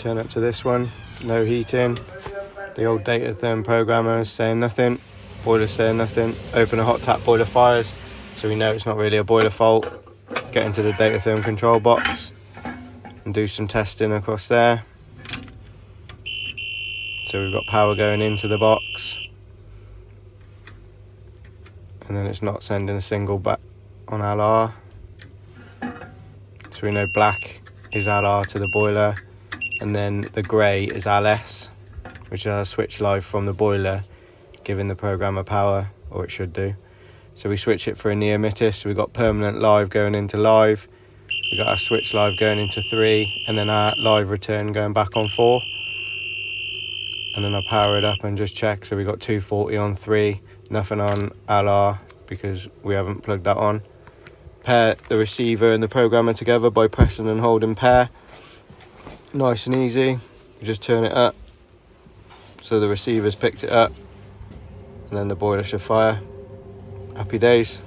turn up to this one, no heating. The old datatherm programmer is saying nothing, boiler saying nothing. Open a hot tap, boiler fires, so we know it's not really a boiler fault. Get into the datatherm control box and do some testing across there. So we've got power going into the box, and then it's not sending a single back on LR. So we know black is LR to the boiler, and then the grey is LS, which is our switch live from the boiler, giving the programmer power, or it should do. So we switch it for a neomitis. So we've got permanent live going into live. We've got our switch live going into 3, and then our live return going back on 4. And then I'll power it up and just check. So we've got 240 on 3, nothing on LR because we haven't plugged that on. Pair the receiver and the programmer together by pressing and holding pair. Nice and easy. You just turn it up so the receiver's picked it up, and then the boiler should fire. Happy days.